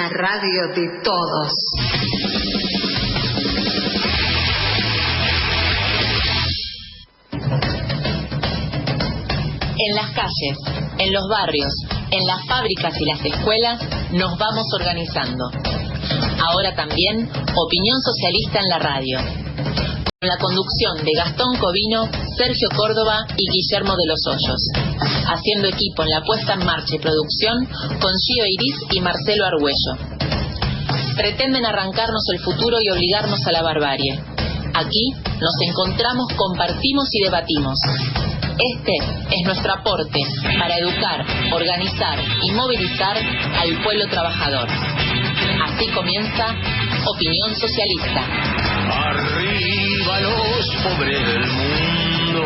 la radio de todos. En las calles, en los barrios, en las fábricas y las escuelas nos vamos organizando. Ahora también Opinión Socialista en la radio. Con la conducción de Gastón Covino, Sergio Córdoba y Guillermo de los Hoyos. Haciendo equipo en la puesta en marcha y producción con Gio Iris y Marcelo Argüello. Pretenden arrancarnos el futuro y obligarnos a la barbarie. Aquí nos encontramos, compartimos y debatimos. Este es nuestro aporte para educar, organizar y movilizar al pueblo trabajador. Así comienza Opinión Socialista. Arriba los pobres del mundo,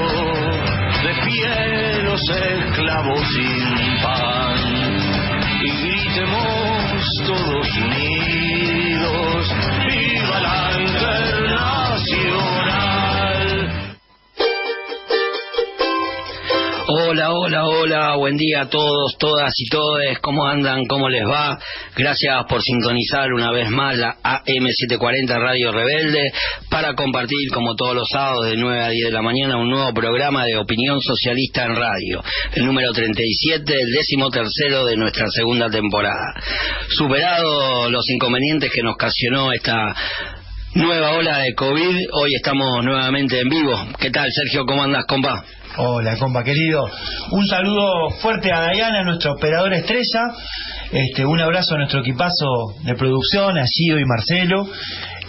de pie los esclavos sin pan, y gritemos todos unidos, ¡viva la Internacional! Hola, buen día a todos, todas y todes, ¿cómo andan? ¿Cómo les va? Gracias por sintonizar una vez más la AM740 Radio Rebelde para compartir, como todos los sábados de 9 a 10 de la mañana, un nuevo programa de Opinión Socialista en Radio, el número 37, el 13º de nuestra segunda temporada. Superados los inconvenientes que nos ocasionó esta nueva ola de COVID, hoy estamos nuevamente en vivo. ¿Qué tal, Sergio? ¿Cómo andás, compa? Hola, compa querido. Un saludo fuerte a Dayana, nuestra operadora estrella. Un abrazo a nuestro equipazo de producción, a Gio y Marcelo.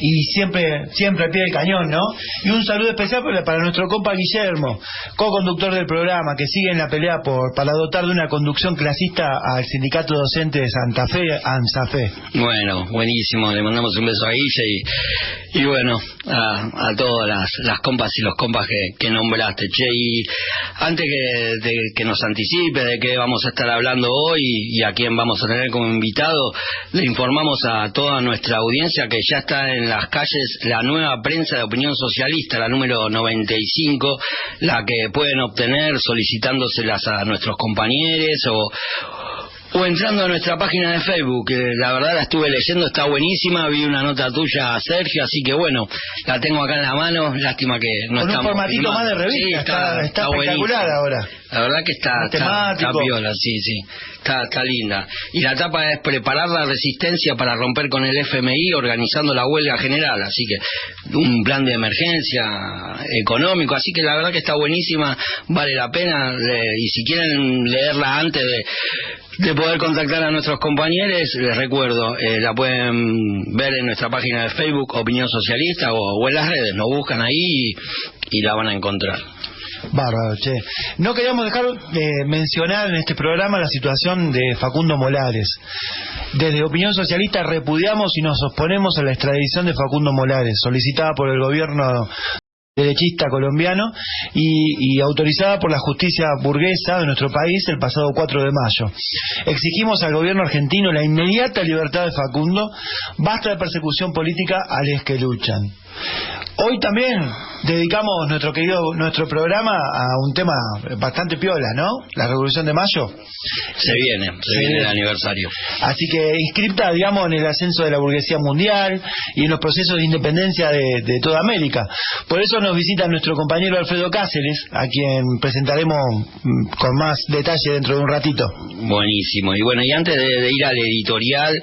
Y siempre al pie del cañón, ¿no? Y un saludo especial para nuestro compa Guillermo, co-conductor del programa, que sigue en la pelea para dotar de una conducción clasista al sindicato docente de Santa Fe, ANSAFE. Bueno, buenísimo, le mandamos un beso a Guille y bueno, a todas las compas y los compas que nombraste, che. Y antes de que nos anticipe de qué vamos a estar hablando hoy y a quién vamos a tener como invitado, le informamos a toda nuestra audiencia que ya está en las calles la nueva prensa de Opinión Socialista, la número 95, la que pueden obtener solicitándoselas a nuestros compañeros o entrando a nuestra página de Facebook, que la verdad la estuve leyendo, está buenísima, vi una nota tuya, Sergio, así que bueno, la tengo acá en la mano, lástima que no con estamos un formatito filmando. Más de revista, sí, está espectacular buenísimo. ahora. La verdad que está piola, sí, está linda. Y la etapa es preparar la resistencia para romper con el FMI organizando la huelga general, así que un plan de emergencia económico, así que la verdad que está buenísima, vale la pena, y si quieren leerla antes de poder contactar a nuestros compañeros, les recuerdo, la pueden ver en nuestra página de Facebook, Opinión Socialista, o en las redes, nos buscan ahí y la van a encontrar. Bárbaro, che. No queríamos dejar de mencionar en este programa la situación de Facundo Molares. Desde Opinión Socialista repudiamos y nos oponemos a la extradición de Facundo Molares, solicitada por el gobierno derechista colombiano y autorizada por la justicia burguesa de nuestro país el pasado 4 de mayo. Exigimos al gobierno argentino la inmediata libertad de Facundo, basta de persecución política a los que luchan. Hoy también dedicamos nuestro programa a un tema bastante piola, ¿no? La Revolución de Mayo. Se viene el aniversario. Así que inscripta, digamos, en el ascenso de la burguesía mundial y en los procesos de independencia de toda América. Por eso nos visita nuestro compañero Alfredo Cáceres, a quien presentaremos con más detalle dentro de un ratito. Buenísimo. Y bueno, y antes de ir al editorial,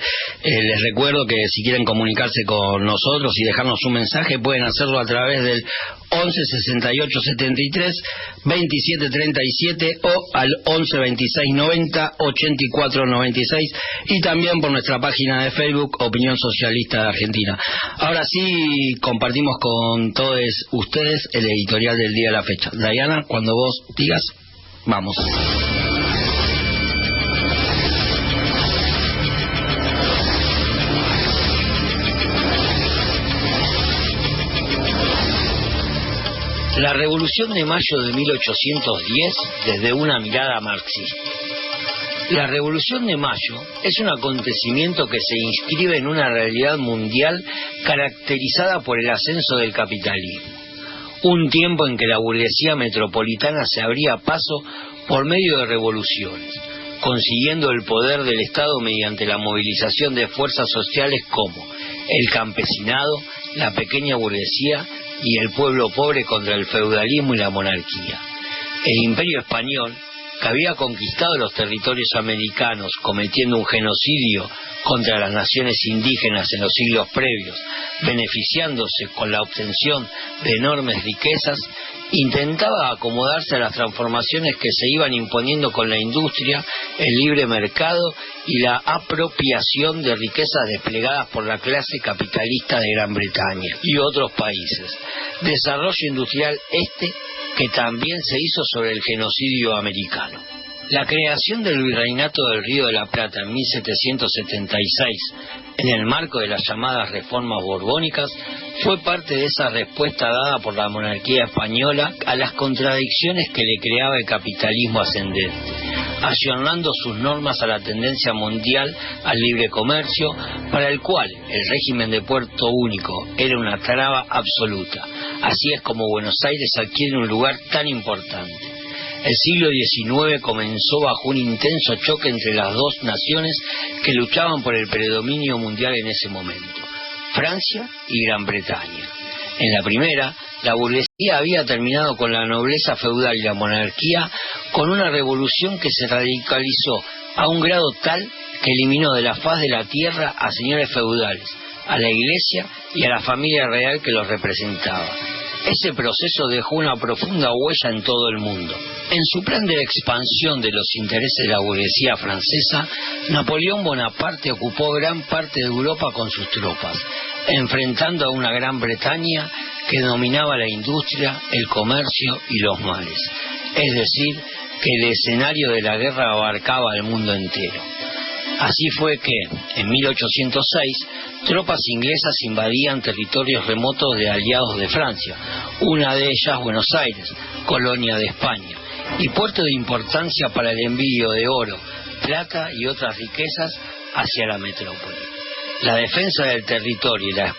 les recuerdo que si quieren comunicarse con nosotros y dejarnos un mensaje, pueden hacerlo a través del 11 68 73 27 37 o al 11 26 90 84 96 y también por nuestra página de Facebook Opinión Socialista de Argentina. Ahora sí compartimos con todos ustedes el editorial del día de la fecha. Dayana, cuando vos digas, vamos. La Revolución de Mayo de 1810 desde una mirada marxista. La Revolución de Mayo es un acontecimiento que se inscribe en una realidad mundial caracterizada por el ascenso del capitalismo. Un tiempo en que la burguesía metropolitana se abría paso por medio de revoluciones, consiguiendo el poder del Estado mediante la movilización de fuerzas sociales como el campesinado, la pequeña burguesía y el pueblo pobre contra el feudalismo y la monarquía. El Imperio Español, que había conquistado los territorios americanos cometiendo un genocidio contra las naciones indígenas en los siglos previos, beneficiándose con la obtención de enormes riquezas, intentaba acomodarse a las transformaciones que se iban imponiendo con la industria, el libre mercado y la apropiación de riquezas desplegadas por la clase capitalista de Gran Bretaña y otros países. Desarrollo industrial que también se hizo sobre el genocidio americano. La creación del Virreinato del Río de la Plata en 1776, en el marco de las llamadas reformas borbónicas, fue parte de esa respuesta dada por la monarquía española a las contradicciones que le creaba el capitalismo ascendente, ayornando sus normas a la tendencia mundial al libre comercio, para el cual el régimen de Puerto Único era una traba absoluta. Así es como Buenos Aires adquiere un lugar tan importante. El siglo XIX comenzó bajo un intenso choque entre las dos naciones que luchaban por el predominio mundial en ese momento, Francia y Gran Bretaña. En la primera, la burguesía había terminado con la nobleza feudal y la monarquía con una revolución que se radicalizó a un grado tal que eliminó de la faz de la tierra a señores feudales, a la iglesia y a la familia real que los representaba. Ese proceso dejó una profunda huella en todo el mundo. En su plan de expansión de los intereses de la burguesía francesa, Napoleón Bonaparte ocupó gran parte de Europa con sus tropas, enfrentando a una Gran Bretaña que dominaba la industria, el comercio y los mares. Es decir, que el escenario de la guerra abarcaba al mundo entero. Así fue que, en 1806, tropas inglesas invadían territorios remotos de aliados de Francia, una de ellas Buenos Aires, colonia de España, y puerto de importancia para el envío de oro, plata y otras riquezas hacia la metrópoli. La defensa del territorio y la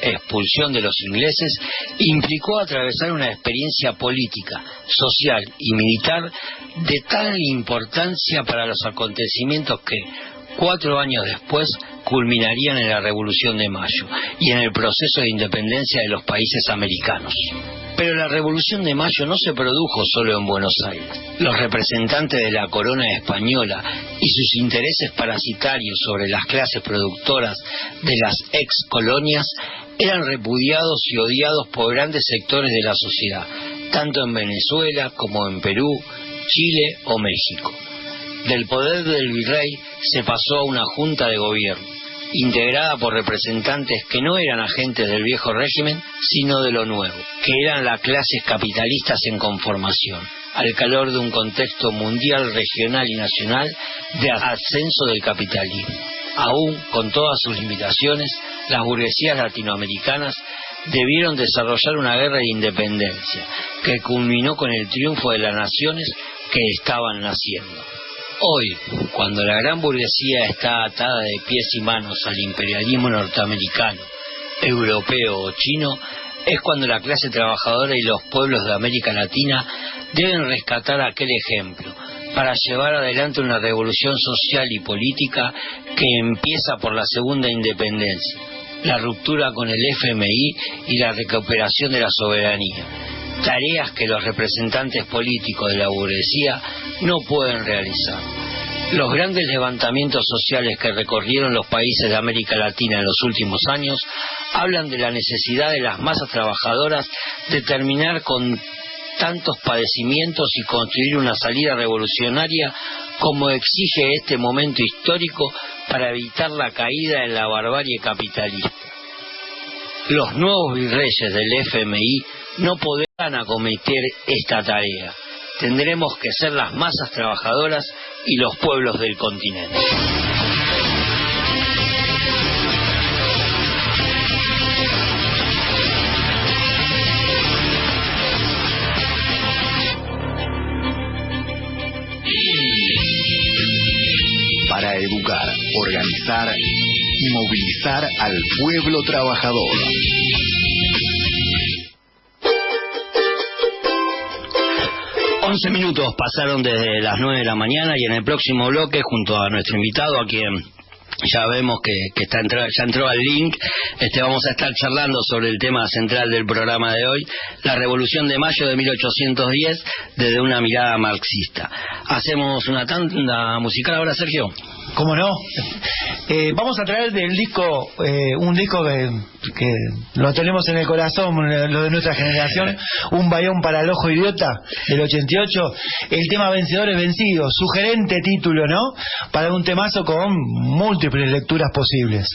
expulsión de los ingleses implicó atravesar una experiencia política, social y militar de tal importancia para los acontecimientos que, 4 años después, culminarían en la Revolución de Mayo y en el proceso de independencia de los países americanos. Pero la Revolución de Mayo no se produjo solo en Buenos Aires. Los representantes de la corona española y sus intereses parasitarios sobre las clases productoras de las ex colonias eran repudiados y odiados por grandes sectores de la sociedad, tanto en Venezuela como en Perú, Chile o México. Del poder del virrey se pasó a una junta de gobierno, integrada por representantes que no eran agentes del viejo régimen, sino de lo nuevo, que eran las clases capitalistas en conformación, al calor de un contexto mundial, regional y nacional de ascenso del capitalismo. Aún con todas sus limitaciones, las burguesías latinoamericanas debieron desarrollar una guerra de independencia, que culminó con el triunfo de las naciones que estaban naciendo. Hoy, cuando la gran burguesía está atada de pies y manos al imperialismo norteamericano, europeo o chino, es cuando la clase trabajadora y los pueblos de América Latina deben rescatar aquel ejemplo para llevar adelante una revolución social y política que empieza por la segunda independencia, la ruptura con el FMI y la recuperación de la soberanía, tareas que los representantes políticos de la burguesía no pueden realizar. Los grandes levantamientos sociales que recorrieron los países de América Latina en los últimos años hablan de la necesidad de las masas trabajadoras de terminar con tantos padecimientos y construir una salida revolucionaria como exige este momento histórico para evitar la caída en la barbarie capitalista. Los nuevos virreyes del FMI no podrán acometer esta tarea. Tendremos que ser las masas trabajadoras y los pueblos del continente. Para educar, organizar y movilizar al pueblo trabajador. 11 minutos pasaron desde las 9 de la mañana y en el próximo bloque, junto a nuestro invitado, a quien ya vemos que ya entró al link, vamos a estar charlando sobre el tema central del programa de hoy, la Revolución de Mayo de 1810, desde una mirada marxista. ¿Hacemos una tanda musical ahora, Sergio? ¿Cómo no? Vamos a traer del disco, un disco que lo tenemos en el corazón, lo de nuestra generación, Un bayón para el ojo idiota, del 88, el tema Vencedores Vencidos, sugerente título, ¿no? Para un temazo con múltiples lecturas posibles.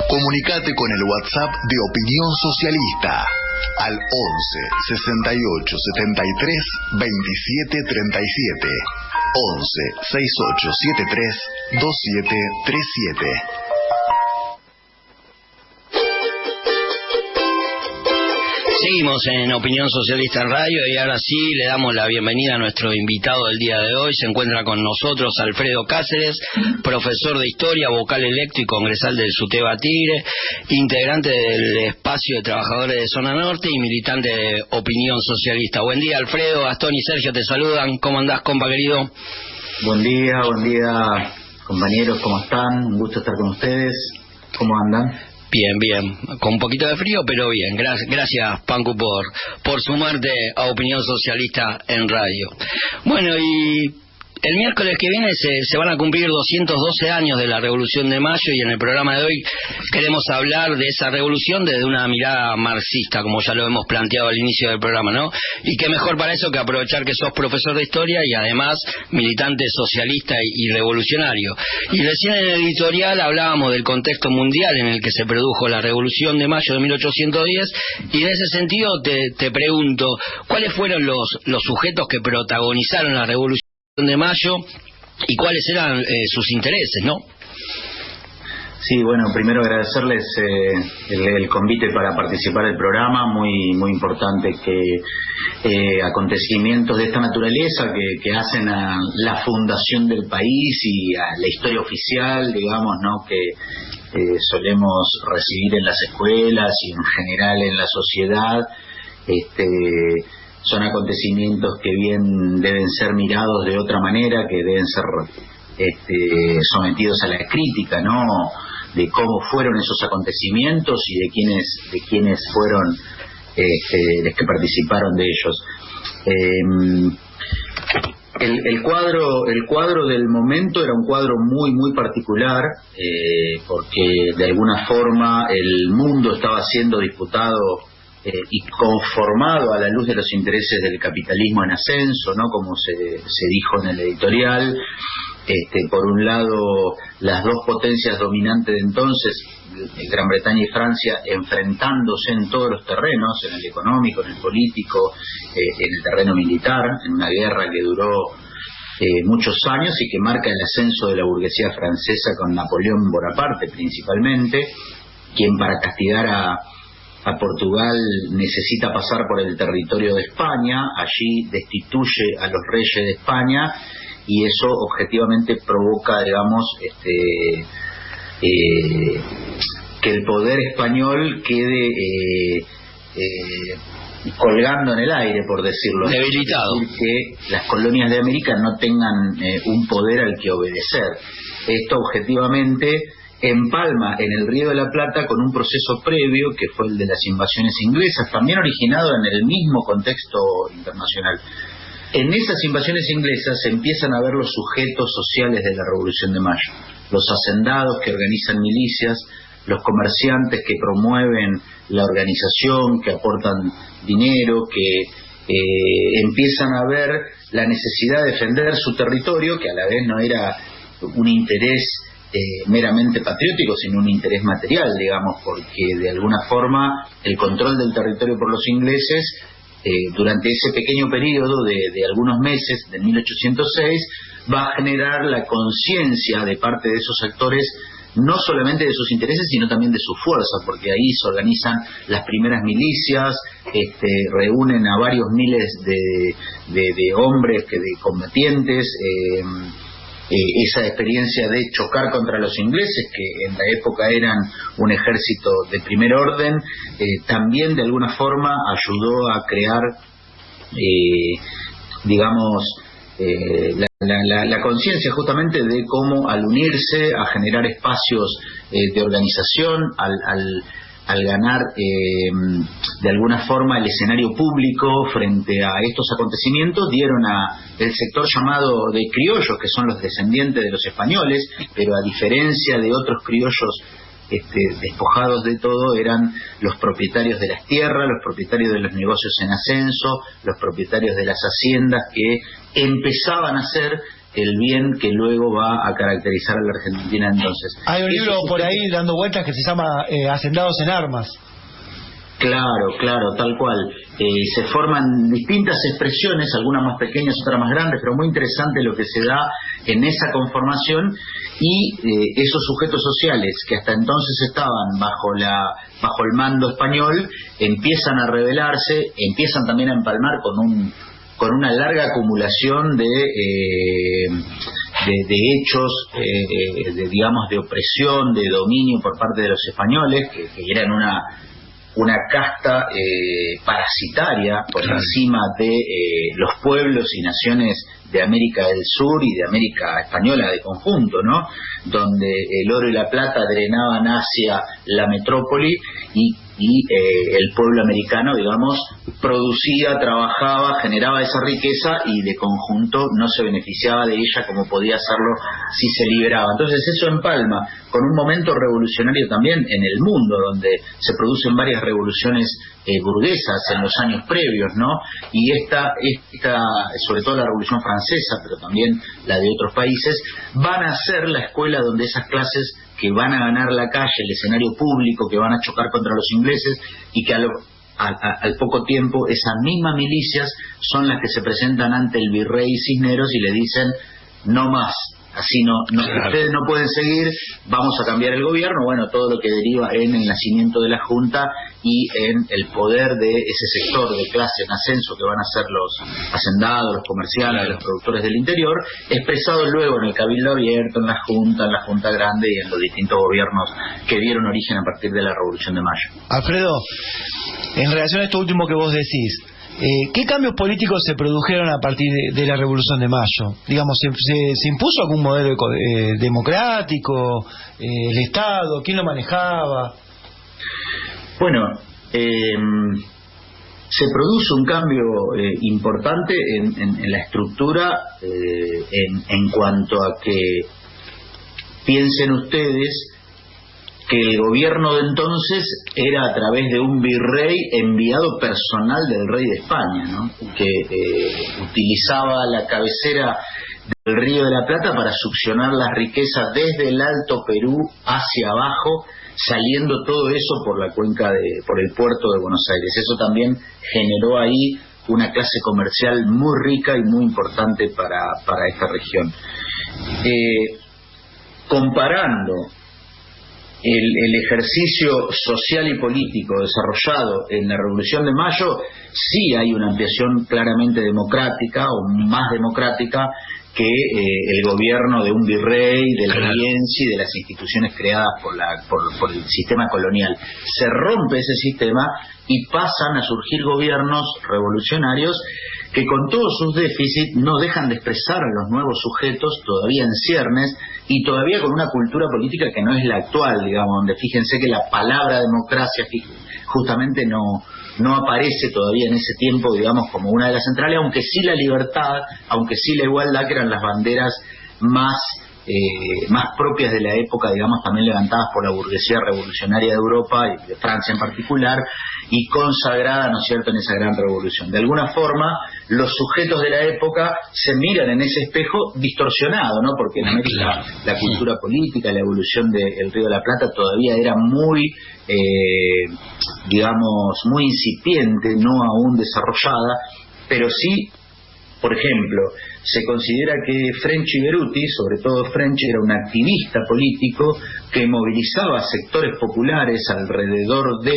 Comunicate con el WhatsApp de Opinión Socialista al 11 68 73 27 37, 11 68 73 27 37. Seguimos en Opinión Socialista en Radio y ahora sí le damos la bienvenida a nuestro invitado del día de hoy. Se encuentra con nosotros Alfredo Cáceres, profesor de Historia, vocal electo y congresal del SUTEBA Tigre, integrante del Espacio de Trabajadores de Zona Norte y militante de Opinión Socialista. Buen día, Alfredo. Gastón y Sergio te saludan. ¿Cómo andás, compa querido? Buen día, compañeros. ¿Cómo están? Un gusto estar con ustedes. ¿Cómo andan? Bien, con un poquito de frío, pero bien. Gracias, Pancu, por sumarte a Opinión Socialista en radio. Bueno, y el miércoles que viene se van a cumplir 212 años de la Revolución de Mayo, y en el programa de hoy queremos hablar de esa revolución desde una mirada marxista, como ya lo hemos planteado al inicio del programa, ¿no? Y qué mejor para eso que aprovechar que sos profesor de historia y además militante socialista y revolucionario. Y recién en el editorial hablábamos del contexto mundial en el que se produjo la Revolución de Mayo de 1810, y en ese sentido te pregunto, ¿cuáles fueron los sujetos que protagonizaron la Revolución de Mayo y cuáles eran sus intereses, ¿no? Sí, bueno, primero agradecerles el convite para participar del programa. Muy importante que acontecimientos de esta naturaleza que hacen a la fundación del país y a la historia oficial, digamos, ¿no?, que solemos recibir en las escuelas y en general en la sociedad, son acontecimientos que bien deben ser mirados de otra manera, que deben ser sometidos a la crítica, ¿no?, de cómo fueron esos acontecimientos y de quiénes fueron los que participaron de ellos. El cuadro del momento era un cuadro muy particular, porque de alguna forma el mundo estaba siendo disputado y conformado a la luz de los intereses del capitalismo en ascenso, ¿no?, como se dijo en el editorial. Por un lado, las dos potencias dominantes de entonces, Gran Bretaña y Francia, enfrentándose en todos los terrenos, en el económico, en el político, en el terreno militar, en una guerra que duró muchos años y que marca el ascenso de la burguesía francesa con Napoleón Bonaparte principalmente, quien para castigar a Portugal necesita pasar por el territorio de España. Allí destituye a los reyes de España y eso objetivamente provoca, digamos, que el poder español quede colgando en el aire, por decirlo así. Debilitado. Es decir, que las colonias de América no tengan un poder al que obedecer. Esto objetivamente empalma en el Río de la Plata con un proceso previo que fue el de las invasiones inglesas, también originado en el mismo contexto internacional. En esas invasiones inglesas se empiezan a ver los sujetos sociales de la Revolución de Mayo, los hacendados que organizan milicias, los comerciantes que promueven la organización, que aportan dinero, que empiezan a ver la necesidad de defender su territorio, que a la vez no era un interés meramente patriótico, sino un interés material, digamos, porque de alguna forma el control del territorio por los ingleses durante ese pequeño periodo de algunos meses, de 1806, va a generar la conciencia de parte de esos sectores no solamente de sus intereses, sino también de su fuerza, porque ahí se organizan las primeras milicias, reúnen a varios miles de hombres, de combatientes, esa experiencia de chocar contra los ingleses, que en la época eran un ejército de primer orden, también de alguna forma ayudó a crear, digamos, la conciencia justamente de cómo al unirse, a generar espacios de organización, al ganar de alguna forma el escenario público frente a estos acontecimientos, dieron a el sector llamado de criollos, que son los descendientes de los españoles, pero a diferencia de otros criollos despojados de todo, eran los propietarios de las tierras, los propietarios de los negocios en ascenso, los propietarios de las haciendas, que empezaban a hacer el bien que luego va a caracterizar a la Argentina entonces. Hay un libro por ahí dando vueltas que se llama Hacendados en Armas. Claro, tal cual. Se forman distintas expresiones, algunas más pequeñas, otras más grandes, pero muy interesante lo que se da en esa conformación, y esos sujetos sociales que hasta entonces estaban bajo el mando español empiezan a rebelarse, empiezan también a empalmar con una larga acumulación de hechos, digamos, de opresión, de dominio por parte de los españoles, que eran una casta parasitaria por encima de los pueblos y naciones de América del Sur y de América Española de conjunto, ¿no? Donde el oro y la plata drenaban hacia la metrópoli y el pueblo americano, digamos, producía, trabajaba, generaba esa riqueza y de conjunto no se beneficiaba de ella como podía hacerlo si se liberaba. Entonces eso empalma con un momento revolucionario también en el mundo, donde se producen varias revoluciones burguesas en los años previos, ¿no? Y esta, sobre todo la Revolución Francesa, pero también la de otros países, van a ser la escuela donde esas clases que van a ganar la calle, el escenario público, que van a chocar contra los ingleses y que al poco tiempo esas mismas milicias son las que se presentan ante el virrey Cisneros y le dicen no más, así no claro. Ustedes no pueden seguir, vamos a cambiar el gobierno. Bueno, todo lo que deriva en el nacimiento de la Junta y en el poder de ese sector de clase en ascenso que van a ser los hacendados, los comerciantes, claro. Los productores del interior, expresado luego en el Cabildo Abierto, en la Junta Grande y en los distintos gobiernos que dieron origen a partir de la Revolución de Mayo. Alfredo, en relación a esto último que vos decís, ¿qué cambios políticos se produjeron a partir de la Revolución de Mayo? Digamos, ¿se impuso algún modelo democrático? ¿El Estado? ¿Quién lo manejaba? Bueno, se produce un cambio importante en la estructura en cuanto a que piensen ustedes que el gobierno de entonces era a través de un virrey enviado personal del rey de España, ¿no? Que utilizaba la cabecera del Río de la Plata para succionar las riquezas desde el Alto Perú hacia abajo, saliendo todo eso por la cuenca por el puerto de Buenos Aires. Eso también generó ahí una clase comercial muy rica y muy importante para esta región. Comparando el ejercicio social y político desarrollado en la Revolución de Mayo, sí hay una ampliación claramente democrática o más democrática que el gobierno de un virrey, del regency y de las instituciones creadas por el sistema colonial. Se rompe ese sistema y pasan a surgir gobiernos revolucionarios que con todos sus déficits no dejan de expresar a los nuevos sujetos todavía en ciernes y todavía con una cultura política que no es la actual, digamos, donde fíjense que la palabra democracia justamente no aparece todavía en ese tiempo, digamos, como una de las centrales, aunque sí la libertad, aunque sí la igualdad, que eran las banderas más propias de la época, digamos, también levantadas por la burguesía revolucionaria de Europa y de Francia en particular, y consagrada, ¿no es cierto?, en esa gran revolución. De alguna forma, los sujetos de la época se miran en ese espejo distorsionado, ¿no?, porque en América la cultura política, la evolución del Río de la Plata todavía era muy, digamos, muy incipiente, no aún desarrollada, pero sí, por ejemplo, se considera que French y Beruti, sobre todo French, era un activista político que movilizaba sectores populares alrededor de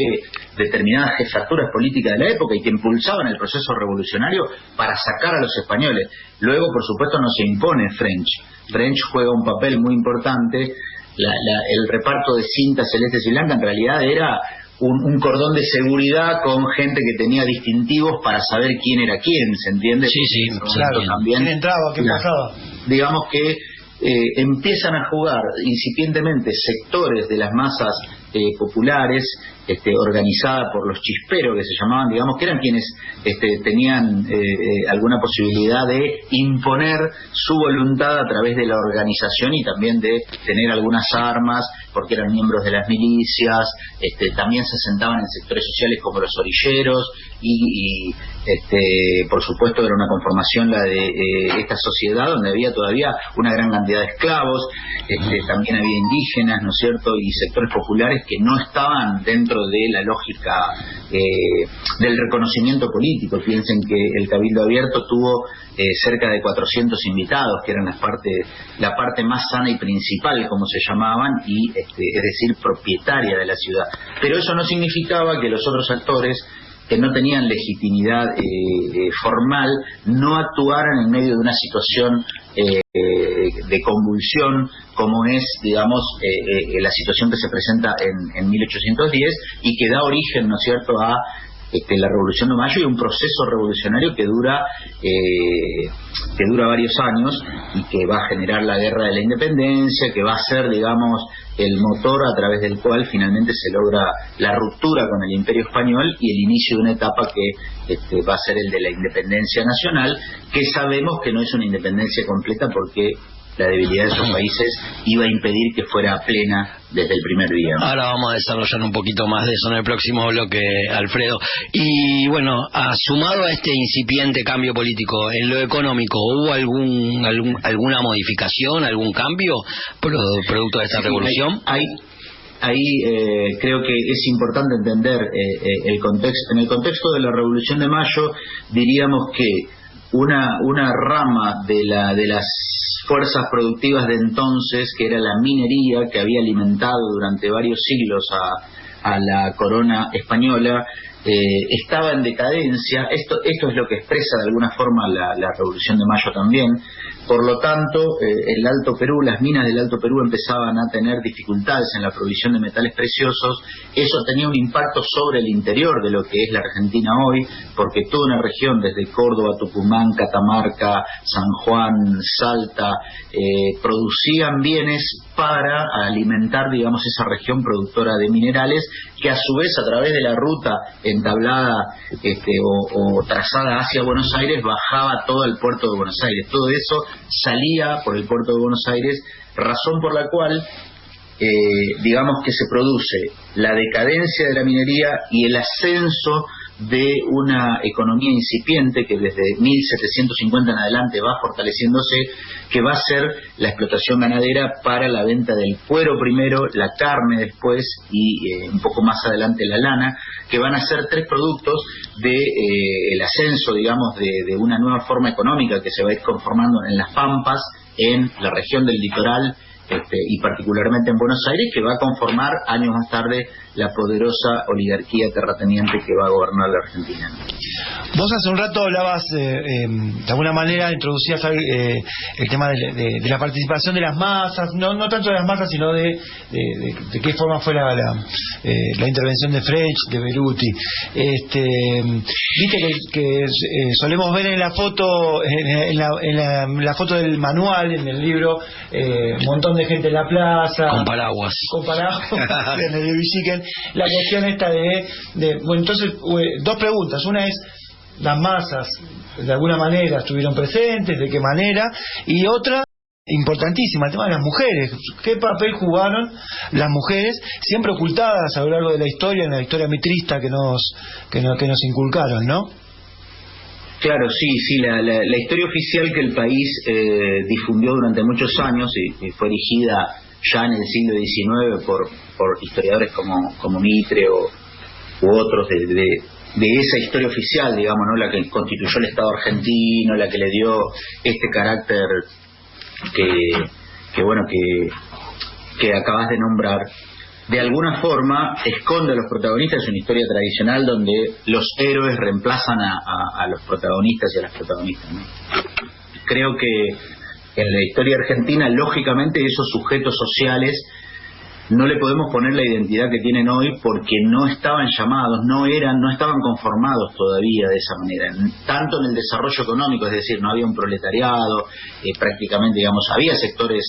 determinadas jefaturas políticas de la época y que impulsaban el proceso revolucionario para sacar a los españoles. Luego, por supuesto, no se impone French. French juega un papel muy importante. El reparto de cintas celestes y blancas en realidad era un cordón de seguridad con gente que tenía distintivos para saber quién era quién, ¿se entiende? Sí, claro. También, ¿quién entraba? ¿Qué pasaba? Digamos que empiezan a jugar incipientemente sectores de las masas populares, organizada por los chisperos, que se llamaban, digamos, que eran quienes tenían alguna posibilidad de imponer su voluntad a través de la organización y también de tener algunas armas, porque eran miembros de las milicias. También se asentaban en sectores sociales como los orilleros y por supuesto era una conformación la de esta sociedad donde había todavía una gran cantidad de esclavos. También había indígenas, ¿no es cierto?, y sectores populares que no estaban dentro de la lógica del reconocimiento político. Piensen que el Cabildo Abierto tuvo cerca de 400 invitados, que eran la parte más sana y principal, como se llamaban, y es decir, propietaria de la ciudad. Pero eso no significaba que los otros actores, que no tenían legitimidad formal, no actuaran en medio de una situación de convulsión, como es, digamos, la situación que se presenta en 1810 y que da origen, ¿no es cierto?, a la Revolución de Mayo y un proceso revolucionario que dura varios años y que va a generar la Guerra de la Independencia, que va a ser, digamos, el motor a través del cual finalmente se logra la ruptura con el Imperio Español y el inicio de una etapa que va a ser el de la independencia nacional, que sabemos que no es una independencia completa porque la debilidad de esos países iba a impedir que fuera plena desde el primer día. Ahora vamos a desarrollar un poquito más de eso en el próximo bloque, Alfredo. Y bueno, sumado a este incipiente cambio político, en lo económico, ¿hubo alguna modificación, algún cambio producto de esta revolución? Ahí creo que es importante entender el contexto. En el contexto de la Revolución de Mayo, diríamos que una rama de las fuerzas productivas de entonces, que era la minería, que había alimentado durante varios siglos a la corona española, estaba en decadencia. Esto es lo que expresa de alguna forma la Revolución de Mayo también. Por lo tanto, el Alto Perú, las minas del Alto Perú empezaban a tener dificultades en la provisión de metales preciosos. Eso tenía un impacto sobre el interior de lo que es la Argentina hoy, porque toda una región, desde Córdoba, Tucumán, Catamarca, San Juan, Salta, producían bienes para alimentar, digamos, esa región productora de minerales, que a su vez, a través de la ruta entablada o trazada hacia Buenos Aires, bajaba todo el puerto de Buenos Aires. Todo eso salía por el puerto de Buenos Aires, razón por la cual digamos que se produce la decadencia de la minería y el ascenso de una economía incipiente que desde 1750 en adelante va fortaleciéndose, que va a ser la explotación ganadera para la venta del cuero primero, la carne después y un poco más adelante la lana, que van a ser tres productos el ascenso, digamos, de una nueva forma económica que se va a ir conformando en las pampas, en la región del litoral, y particularmente en Buenos Aires, que va a conformar años más tarde la poderosa oligarquía terrateniente que va a gobernar la Argentina. Vos hace un rato hablabas, de alguna manera introducías el tema de la participación de las masas, no tanto de las masas, sino de qué forma fue la intervención de Frege, de Beruti. Viste que solemos ver en la foto, en la foto del manual, en el libro, un montón de gente en la plaza con paraguas en el biciquen. La cuestión esta bueno, entonces, dos preguntas. Una es, las masas de alguna manera estuvieron presentes, de qué manera, y otra importantísima, el tema de las mujeres. ¿Qué papel jugaron las mujeres, siempre ocultadas a lo largo de la historia, en la historia mitrista que nos inculcaron, ¿no? Claro, sí, la historia oficial que el país difundió durante muchos años y fue erigida ya en el siglo XIX por historiadores como Mitre u otros de esa historia oficial, digamos, ¿no? La que constituyó el Estado argentino, la que le dio este carácter que acabas de nombrar. De alguna forma esconde a los protagonistas. Es una historia tradicional donde los héroes reemplazan a los protagonistas y a las protagonistas, ¿no? Creo que en la historia argentina, lógicamente, esos sujetos sociales no le podemos poner la identidad que tienen hoy porque no estaban llamados, no estaban conformados todavía de esa manera, tanto en el desarrollo económico, es decir, no había un proletariado, prácticamente, digamos, había sectores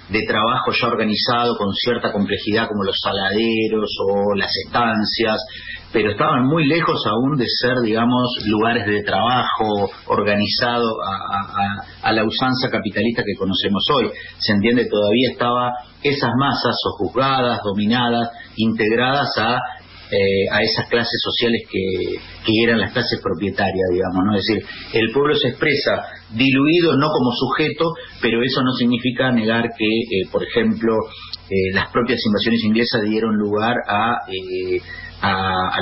de trabajo ya organizado con cierta complejidad como los saladeros o las estancias, pero estaban muy lejos aún de ser, digamos, lugares de trabajo organizado a la usanza capitalista que conocemos hoy. Se entiende, todavía estaba esas masas sojuzgadas, dominadas, integradas a esas clases sociales que eran las clases propietarias, digamos, ¿no? Es decir, el pueblo se expresa diluido, no como sujeto, pero eso no significa negar que, por ejemplo, las propias invasiones inglesas dieron lugar a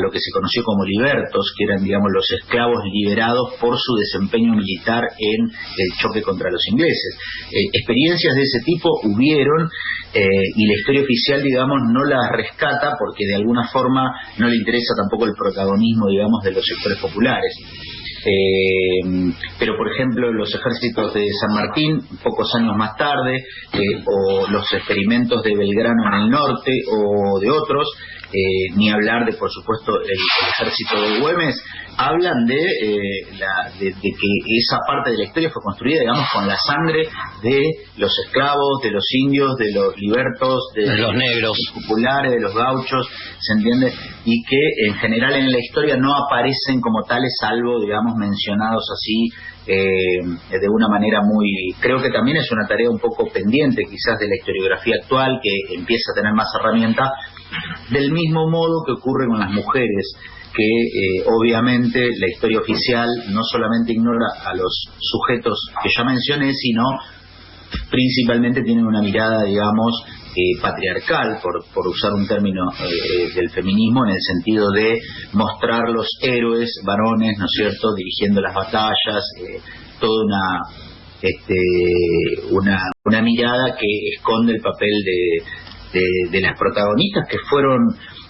lo que se conoció como libertos, que eran, digamos, los esclavos liberados por su desempeño militar en el choque contra los ingleses. Experiencias de ese tipo hubieron, y la historia oficial, digamos, no las rescata porque de alguna forma no le interesa tampoco el protagonismo, digamos, de los sectores populares. Pero por ejemplo los ejércitos de San Martín pocos años más tarde, o los experimentos de Belgrano en el norte o de otros, ni hablar de, por supuesto, el ejército de Güemes, hablan de que esa parte de la historia fue construida, digamos, con la sangre de los esclavos, de los indios, de los libertos, de los negros, de los populares, de los gauchos, ¿se entiende? Y que en general en la historia no aparecen como tales, salvo, digamos, mencionados así de una manera muy... Creo que también es una tarea un poco pendiente quizás de la historiografía actual, que empieza a tener más herramientas, del mismo modo que ocurre con las mujeres, que obviamente la historia oficial no solamente ignora a los sujetos que ya mencioné, sino principalmente tiene una mirada, digamos, patriarcal, por usar un término del feminismo, en el sentido de mostrar los héroes varones, ¿no es cierto?, dirigiendo las batallas, toda una mirada que esconde el papel de las protagonistas, que fueron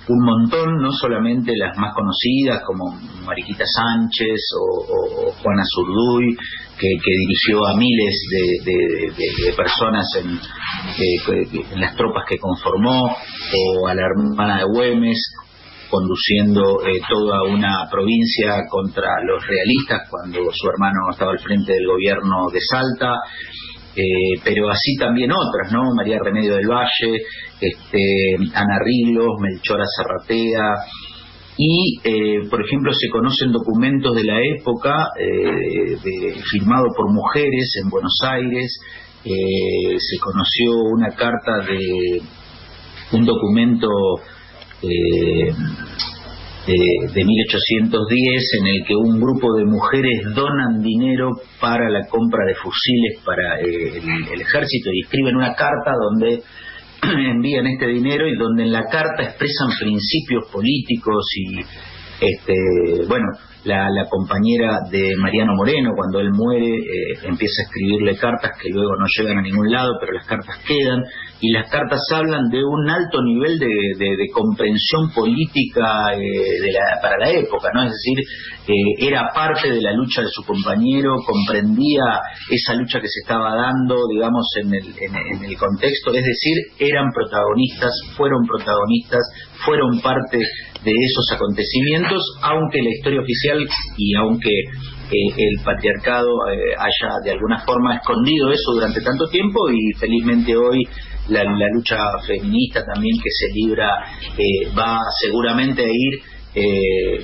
un montón, no solamente las más conocidas como Mariquita Sánchez o Juana Zurduy, que dirigió a miles de personas en las tropas que conformó, o a la hermana de Güemes conduciendo toda una provincia contra los realistas cuando su hermano estaba al frente del gobierno de Salta. Pero así también otras, ¿no? María Remedio del Valle, Ana Riglos, Melchora Zarratea, y por ejemplo se conocen documentos de la época firmados por mujeres en Buenos Aires. Se conoció una carta de un documento de 1810 en el que un grupo de mujeres donan dinero para la compra de fusiles para el ejército, y escriben una carta donde envían este dinero y donde en la carta expresan principios políticos y bueno, la compañera de Mariano Moreno, cuando él muere, empieza a escribirle cartas que luego no llegan a ningún lado, pero las cartas quedan, y las cartas hablan de un alto nivel de comprensión política para la época, ¿no? Es decir, era parte de la lucha de su compañero, comprendía esa lucha que se estaba dando, digamos, en el contexto, es decir, eran protagonistas, fueron parte de esos acontecimientos, aunque la historia oficial y aunque el patriarcado haya de alguna forma escondido eso durante tanto tiempo, y felizmente hoy la lucha feminista también que se libra va seguramente a ir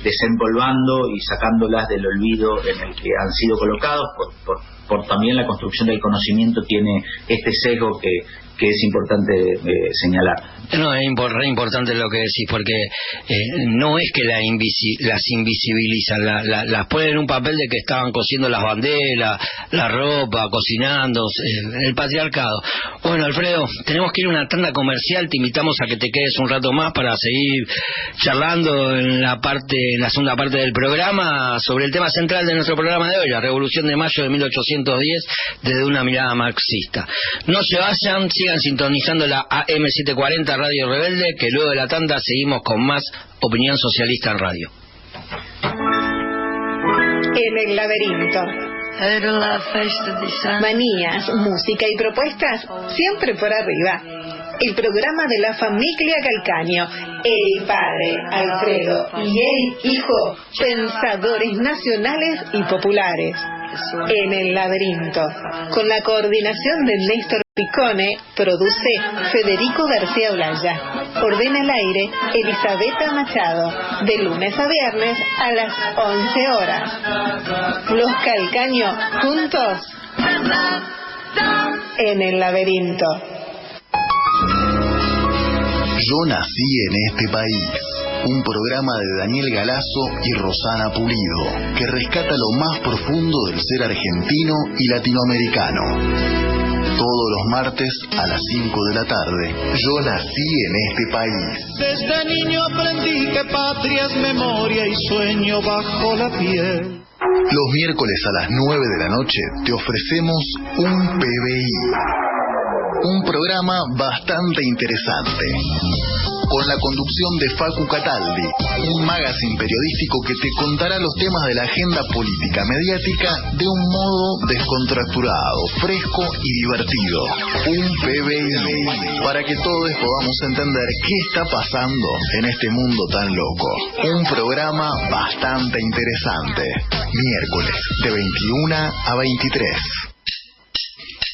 desempolvando y sacándolas del olvido en el que han sido colocados por también la construcción del conocimiento. Tiene este sesgo que es importante señalar. No, es re importante lo que decís, porque no es que las invisibilizan, las ponen en un papel de que estaban cosiendo las banderas, la ropa, cocinando, el patriarcado. Bueno, Alfredo, tenemos que ir a una tanda comercial, te invitamos a que te quedes un rato más para seguir charlando en la segunda parte del programa sobre el tema central de nuestro programa de hoy, la Revolución de Mayo de 1810 desde una mirada marxista. No se vayan, sigan sintonizando la AM740 Radio Rebelde, que luego de la tanda seguimos con más Opinión Socialista en Radio. En el laberinto. Manías, música y propuestas siempre por arriba. El programa de la familia Calcaño, el padre Alfredo y el hijo, pensadores nacionales y populares. En el laberinto, con la coordinación de Néstor Picone, produce Federico García Olaya. Ordena al aire Elisabetta Machado, de lunes a viernes a las 11 horas. Los Calcaño juntos en el laberinto. Yo nací en este país. Un programa de Daniel Galazo y Rosana Pulido, que rescata lo más profundo del ser argentino y latinoamericano. Todos los martes a las 5 de la tarde. Yo nací en este país. Desde niño aprendí que patria es memoria y sueño bajo la piel. Los miércoles a las 9 de la noche te ofrecemos un PBI. Un programa bastante interesante. con la conducción de Facu Cataldi, un magazine periodístico que te contará los temas de la agenda política mediática de un modo descontracturado, fresco y divertido. Un PBI, para que todos podamos entender qué está pasando en este mundo tan loco. Un programa bastante interesante. Miércoles de 21 a 23.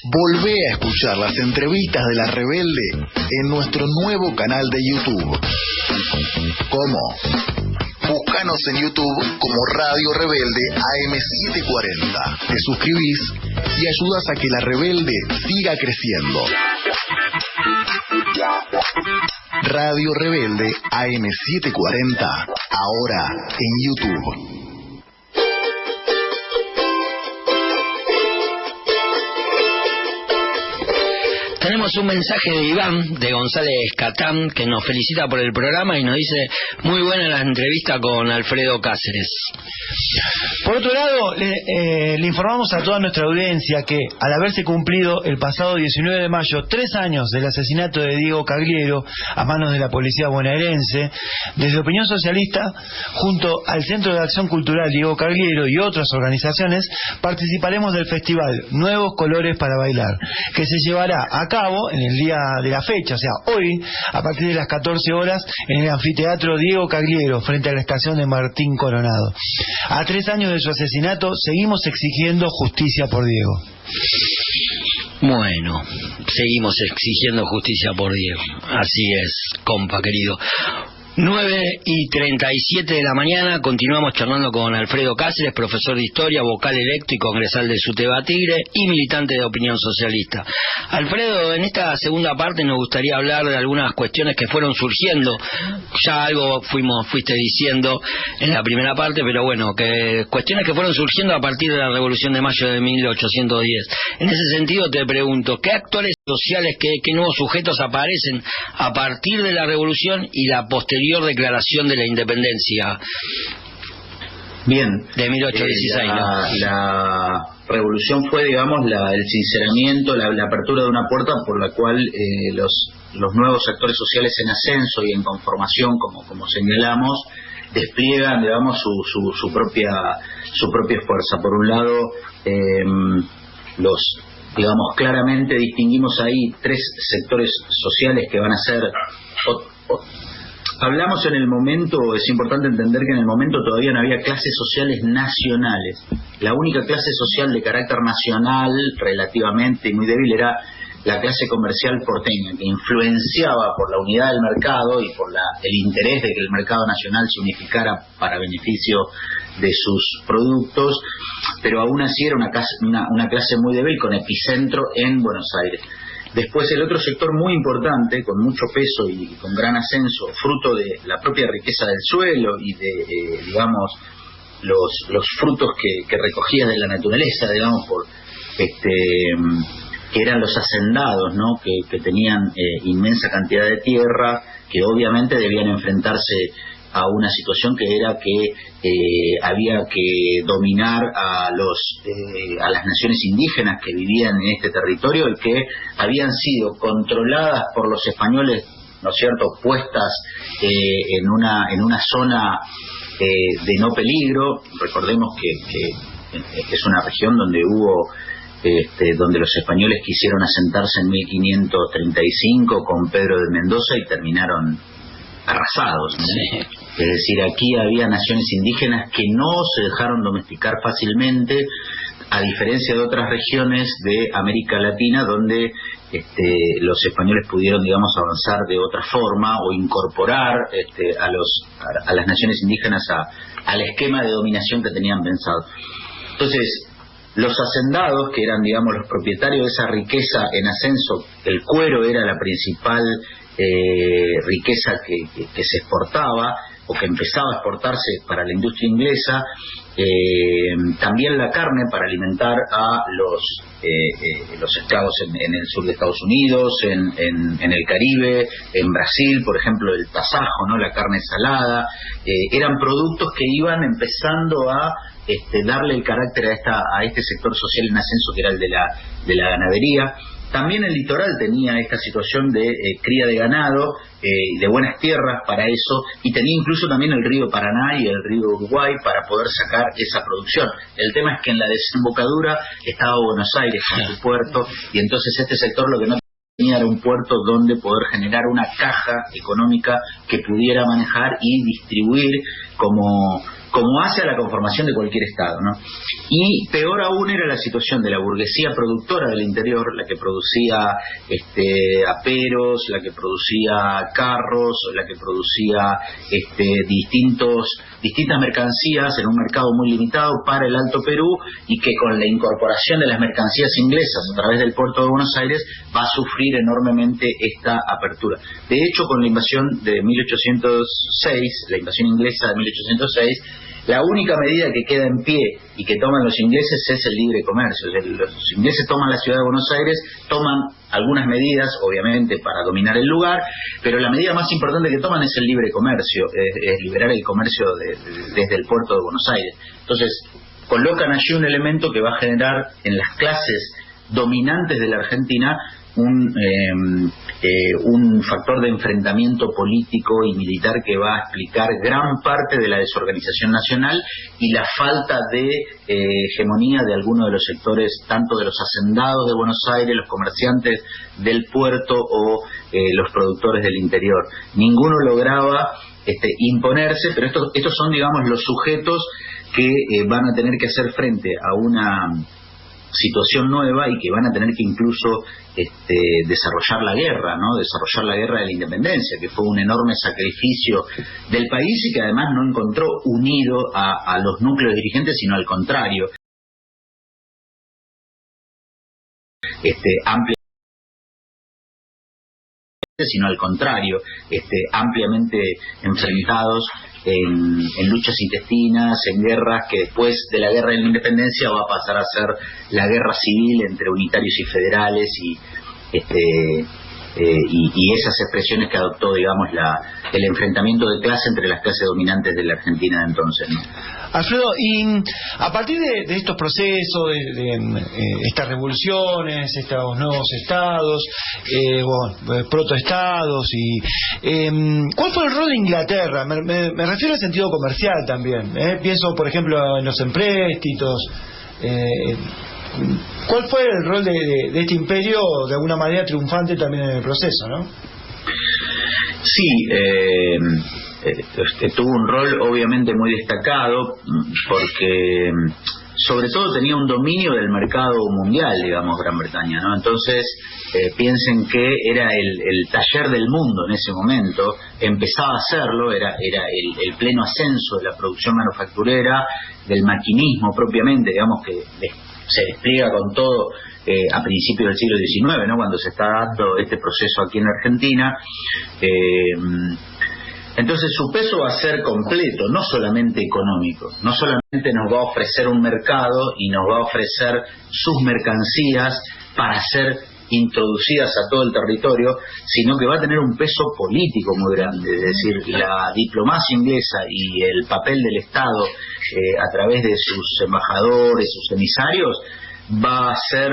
Volvé a escuchar las entrevistas de La Rebelde en nuestro nuevo canal de YouTube. ¿Cómo? Búscanos en YouTube como Radio Rebelde AM740. Te suscribís y ayudas a que La Rebelde siga creciendo. Radio Rebelde AM740, ahora en YouTube. Tenemos un mensaje de Iván, de González Catán, que nos felicita por el programa y nos dice: muy buena la entrevista con Alfredo Cáceres. Por otro lado, le informamos a toda nuestra audiencia que, al haberse cumplido el pasado 19 de mayo 3 años del asesinato de Diego Cagliero a manos de la policía bonaerense, desde Opinión Socialista, junto al Centro de Acción Cultural Diego Cagliero y otras organizaciones, participaremos del festival Nuevos Colores para Bailar, que se llevará a cabo en el día de la fecha, o sea, hoy, a partir de las 14 horas, en el anfiteatro Diego Cagliero, frente a la estación de Martín Coronado. A 3 años de su asesinato, seguimos exigiendo justicia por Diego. Bueno, seguimos exigiendo justicia por Diego. Así es, compa querido. 9:37 de la mañana, continuamos charlando con Alfredo Cáceres, profesor de Historia, vocal electo y congresal de SUTEBA Tigre y militante de Opinión Socialista. Alfredo, en esta segunda parte nos gustaría hablar de algunas cuestiones que fueron surgiendo. Ya algo fuiste diciendo en la primera parte, pero bueno, que cuestiones que fueron surgiendo a partir de la Revolución de Mayo de 1810. En ese sentido te pregunto, ¿qué actores sociales, qué nuevos sujetos aparecen a partir de la Revolución y la posterior declaración de la independencia? Bien, de 1816. La revolución fue, digamos, el sinceramiento, la apertura de una puerta por la cual los nuevos actores sociales en ascenso y en conformación, como señalamos, despliegan, digamos, su propia fuerza. Por un lado, digamos, claramente distinguimos ahí 3 sectores sociales que van a ser... Hablamos en el momento, es importante entender que en el momento todavía no había clases sociales nacionales. La única clase social de carácter nacional, relativamente y muy débil, era la clase comercial porteña, que influenciaba por la unidad del mercado y por el interés de que el mercado nacional se unificara para beneficio de sus productos, pero aún así era una clase muy débil con epicentro en Buenos Aires. Después el otro sector muy importante, con mucho peso y con gran ascenso, fruto de la propia riqueza del suelo y de, digamos, los frutos que recogía de la naturaleza, digamos, que eran los hacendados, ¿no? Que tenían inmensa cantidad de tierra, que obviamente debían enfrentarse a una situación que era que había que dominar a las naciones indígenas que vivían en este territorio y que habían sido controladas por los españoles, ¿no es cierto?, puestas en una zona de no peligro. Recordemos que es una región donde donde los españoles quisieron asentarse en 1535 con Pedro de Mendoza y terminaron arrasados, ¿no? Sí. Es decir, aquí había naciones indígenas que no se dejaron domesticar fácilmente, a diferencia de otras regiones de América Latina donde los españoles pudieron, digamos, avanzar de otra forma o incorporar a las naciones indígenas al esquema de dominación que tenían pensado. Entonces, los hacendados, que eran, digamos, los propietarios de esa riqueza en ascenso, el cuero era la principal riqueza que se exportaba o que empezaba a exportarse para la industria inglesa, también la carne para alimentar a los esclavos en el sur de Estados Unidos, en el Caribe, en Brasil, por ejemplo, el tasajo, ¿no?, la carne salada, eran productos que iban empezando a darle el carácter a este sector social en ascenso, que era el de la ganadería. También el litoral tenía esta situación de cría de ganado, de buenas tierras para eso, y tenía incluso también el río Paraná y el río Uruguay para poder sacar esa producción. El tema es que en la desembocadura estaba Buenos Aires con su puerto, y entonces este sector lo que no tenía era un puerto donde poder generar una caja económica que pudiera manejar y distribuir como hace a la conformación de cualquier estado, ¿no? Y peor aún era la situación de la burguesía productora del interior, la que producía aperos, la que producía carros, la que producía distintas mercancías en un mercado muy limitado para el Alto Perú, y que con la incorporación de las mercancías inglesas a través del puerto de Buenos Aires va a sufrir enormemente esta apertura. De hecho, con la invasión de 1806, la invasión inglesa de 1806, la única medida que queda en pie y que toman los ingleses es el libre comercio. O sea, los ingleses toman la ciudad de Buenos Aires, toman algunas medidas, obviamente, para dominar el lugar, pero la medida más importante que toman es el libre comercio, es liberar el comercio desde el puerto de Buenos Aires. Entonces, colocan allí un elemento que va a generar en las clases dominantes de la Argentina un factor de enfrentamiento político y militar que va a explicar gran parte de la desorganización nacional y la falta de hegemonía de algunos de los sectores, tanto de los hacendados de Buenos Aires, los comerciantes del puerto o los productores del interior. Ninguno lograba imponerse, pero estos son, digamos, los sujetos que van a tener que hacer frente a una situación nueva y que van a tener que incluso desarrollar la guerra, ¿no? Desarrollar la guerra de la independencia, que fue un enorme sacrificio del país y que además no encontró unido a los núcleos dirigentes, sino al contrario, ampliamente enfrentados en luchas intestinas, en guerras que después de la guerra de la independencia va a pasar a ser la guerra civil entre unitarios y federales y esas expresiones que adoptó, digamos, el enfrentamiento de clase entre las clases dominantes de la Argentina de entonces, ¿no? Alfredo, y a partir de estos procesos, de estas revoluciones, estos nuevos estados, protoestados, ¿cuál fue el rol de Inglaterra? Me refiero al sentido comercial también. Pienso, por ejemplo, en los empréstitos. ¿Cuál fue el rol de este imperio, de alguna manera triunfante también en el proceso, no? Sí, tuvo un rol obviamente muy destacado porque sobre todo tenía un dominio del mercado mundial, digamos, Gran Bretaña, ¿no? Entonces piensen que era el taller del mundo en ese momento, empezaba a serlo, era el pleno ascenso de la producción manufacturera, del maquinismo propiamente, digamos, que se despliega con todo a principios del siglo XIX, ¿no? Cuando se está dando este proceso aquí en Argentina. Entonces su peso va a ser completo, no solamente económico, no solamente nos va a ofrecer un mercado y nos va a ofrecer sus mercancías para ser introducidas a todo el territorio, sino que va a tener un peso político muy grande. Es decir, la diplomacia inglesa y el papel del Estado a través de sus embajadores, sus emisarios, va a ser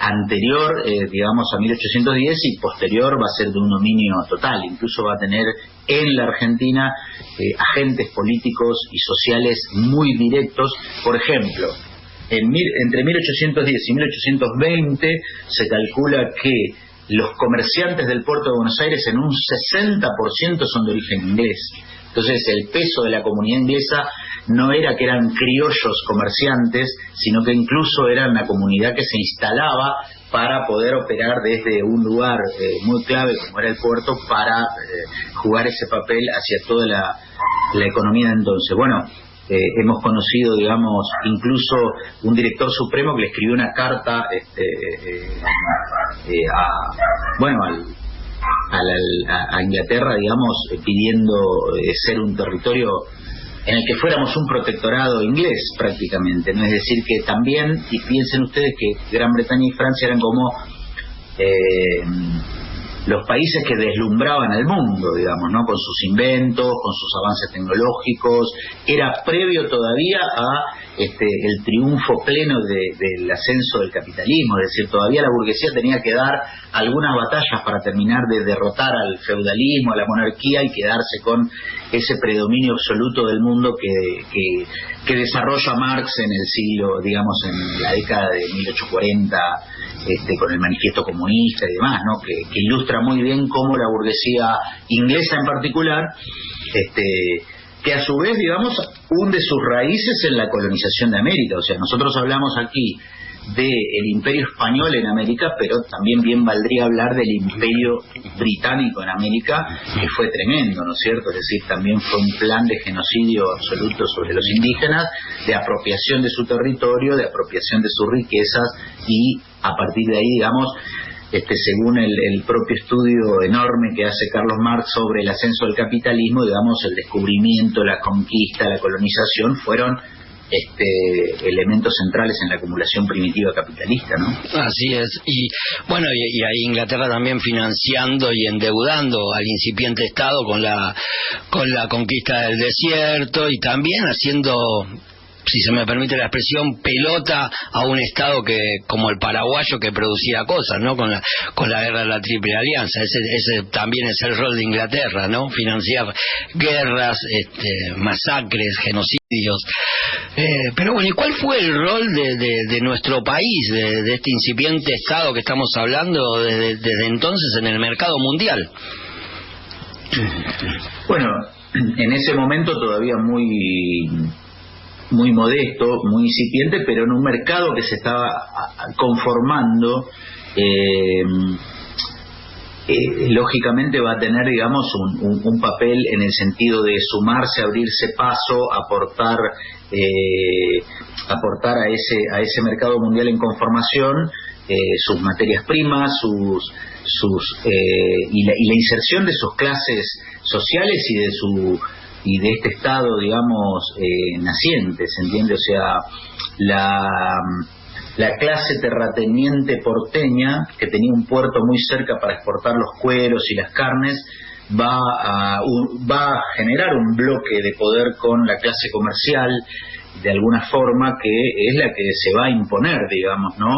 anterior, digamos, a 1810 y posterior va a ser de un dominio total. Incluso va a tener en la Argentina agentes políticos y sociales muy directos. Por ejemplo, entre 1810 y 1820 se calcula que los comerciantes del puerto de Buenos Aires en un 60% son de origen inglés. Entonces el peso de la comunidad inglesa no era que eran criollos comerciantes, sino que incluso eran una comunidad que se instalaba para poder operar desde un lugar muy clave como era el puerto para jugar ese papel hacia toda la economía de entonces. Bueno, hemos conocido, digamos, incluso un director supremo que le escribió una carta a Inglaterra, digamos, pidiendo ser un territorio en el que fuéramos un protectorado inglés prácticamente, ¿no? Es decir, que también, y piensen ustedes que Gran Bretaña y Francia eran como los países que deslumbraban al mundo, digamos, ¿no? Con sus inventos, con sus avances tecnológicos. Era previo todavía a el triunfo pleno del ascenso del capitalismo, es decir, todavía la burguesía tenía que dar algunas batallas para terminar de derrotar al feudalismo, a la monarquía y quedarse con ese predominio absoluto del mundo que desarrolla Marx en el siglo, digamos, en la década de 1840, con el manifiesto comunista y demás, ¿no? Que ilustra muy bien cómo la burguesía inglesa en particular, que a su vez, digamos, hunde sus raíces en la colonización de América. O sea, nosotros hablamos aquí del imperio español en América, pero también bien valdría hablar del imperio británico en América, que fue tremendo, ¿no es cierto? Es decir, también fue un plan de genocidio absoluto sobre los indígenas, de apropiación de su territorio, de apropiación de sus riquezas, y a partir de ahí, digamos, según el propio estudio enorme que hace Carlos Marx sobre el ascenso del capitalismo, digamos, el descubrimiento, la conquista, la colonización fueron elementos centrales en la acumulación primitiva capitalista, ¿no? Así es. Y bueno, y ahí Inglaterra también financiando y endeudando al incipiente Estado con la conquista del desierto, y también haciendo, si se me permite la expresión, pelota a un Estado que, como el paraguayo, que producía cosas, ¿no? Con la guerra de la Triple Alianza. Ese también es el rol de Inglaterra, ¿no? Financiar guerras, masacres, genocidios. Pero bueno, ¿y cuál fue el rol de nuestro país, de este incipiente Estado que estamos hablando desde entonces en el mercado mundial? Bueno, en ese momento todavía muy modesto, muy incipiente, pero en un mercado que se estaba conformando, lógicamente va a tener, digamos, un papel en el sentido de sumarse, abrirse paso, aportar a ese mercado mundial en conformación, sus materias primas, y la inserción de sus clases sociales y de este estado, digamos, naciente, ¿se entiende? O sea, la clase terrateniente porteña, que tenía un puerto muy cerca para exportar los cueros y las carnes, va a generar un bloque de poder con la clase comercial, de alguna forma, que es la que se va a imponer, digamos, ¿no?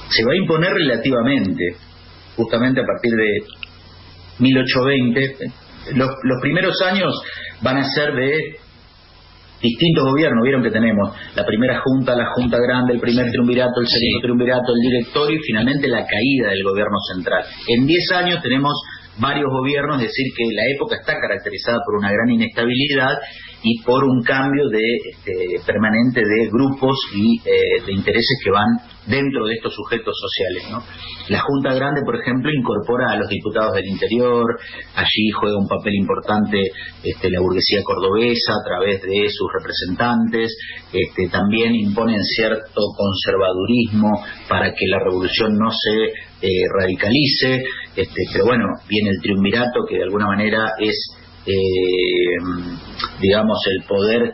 Se va a imponer relativamente, justamente a partir de 1820. Los primeros años van a ser de distintos gobiernos. Vieron que tenemos la primera junta, la junta grande, el primer triunvirato, el segundo triunvirato, el directorio, y finalmente la caída del gobierno central. En 10 años tenemos varios gobiernos, es decir, que la época está caracterizada por una gran inestabilidad y por un cambio permanente de grupos y de intereses que van dentro de estos sujetos sociales, ¿no? La Junta Grande, por ejemplo, incorpora a los diputados del interior, allí juega un papel importante la burguesía cordobesa a través de sus representantes, también imponen cierto conservadurismo para que la revolución no se radicalice, pero bueno, viene el triunvirato, que de alguna manera es digamos, el poder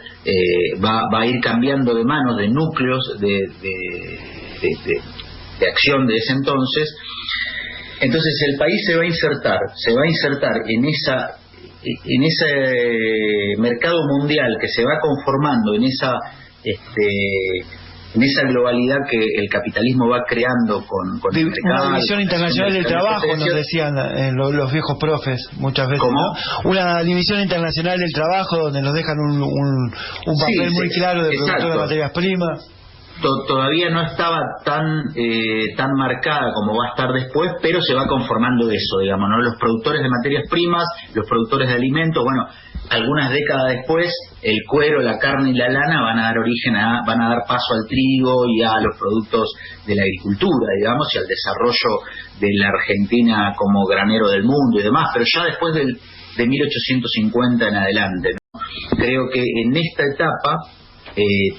va a ir cambiando de manos, de núcleos de acción de ese entonces. Entonces el país se va a insertar en ese mercado mundial que se va conformando, en esa globalidad que el capitalismo va creando con el mercado. Una división internacional del trabajo, nos decían los viejos profes muchas veces. ¿Cómo? ¿No? Una división internacional del trabajo donde nos dejan un papel muy claro de productor de materias primas. Todavía no estaba tan marcada como va a estar después, pero se va conformando eso, digamos, ¿no? Los productores de materias primas, los productores de alimentos, bueno, algunas décadas después, el cuero, la carne y la lana van a dar paso al trigo y a los productos de la agricultura, digamos, y al desarrollo de la Argentina como granero del mundo y demás, pero ya después de 1850 en adelante, ¿no? Creo que en esta etapa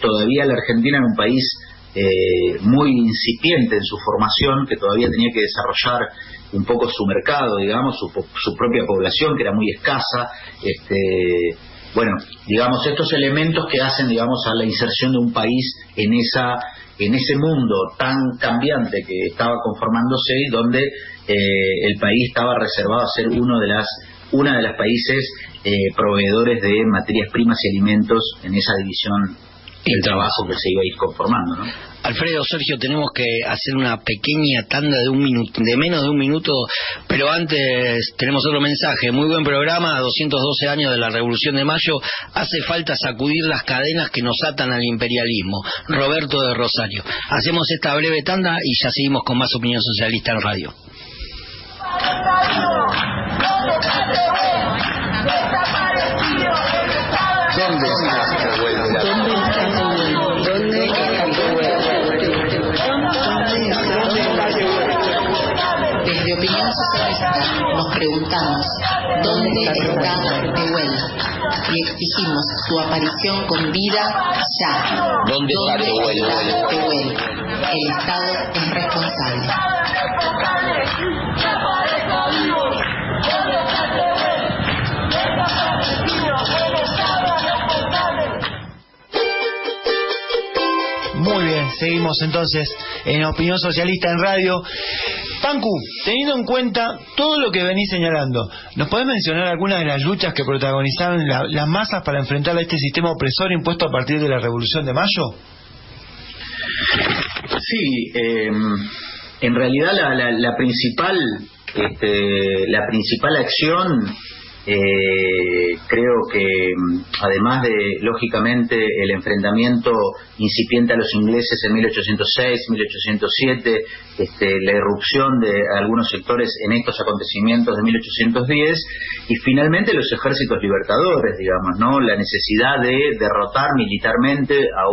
todavía la Argentina era un país muy incipiente en su formación, que todavía tenía que desarrollar un poco su mercado, digamos, su propia población, que era muy escasa. Bueno, digamos, estos elementos que hacen, digamos, a la inserción de un país en ese mundo tan cambiante que estaba conformándose y donde el país estaba reservado a ser uno de las una de las países proveedores de materias primas y alimentos en esa división del trabajo que se iba a ir conformando, ¿no? Alfredo, Sergio, tenemos que hacer una pequeña tanda de 1 minuto, de menos de 1 minuto, pero antes tenemos otro mensaje. Muy buen programa, 212 años de la Revolución de Mayo. Hace falta sacudir las cadenas que nos atan al imperialismo. Roberto de Rosario. Hacemos esta breve tanda y ya seguimos con más Opinión Socialista en Radio. ¿Dónde está tu vuelta? ¿Dónde está tu vuelta? Desde Opinión Socialista nos preguntamos ¿dónde está Tehuel? Y exigimos su aparición con vida ya. ¿Dónde está Tehuel? El Estado es responsable. Muy bien, seguimos entonces en Opinión Socialista en Radio. Pancu, teniendo en cuenta todo lo que venís señalando, ¿nos podés mencionar algunas de las luchas que protagonizaron las masas para enfrentar a este sistema opresor impuesto a partir de la Revolución de Mayo? Sí, en realidad la principal acción, creo que además de, lógicamente, el enfrentamiento incipiente a los ingleses en 1806, 1807, la irrupción de algunos sectores en estos acontecimientos de 1810, y finalmente los ejércitos libertadores, digamos, ¿no? La necesidad de derrotar militarmente a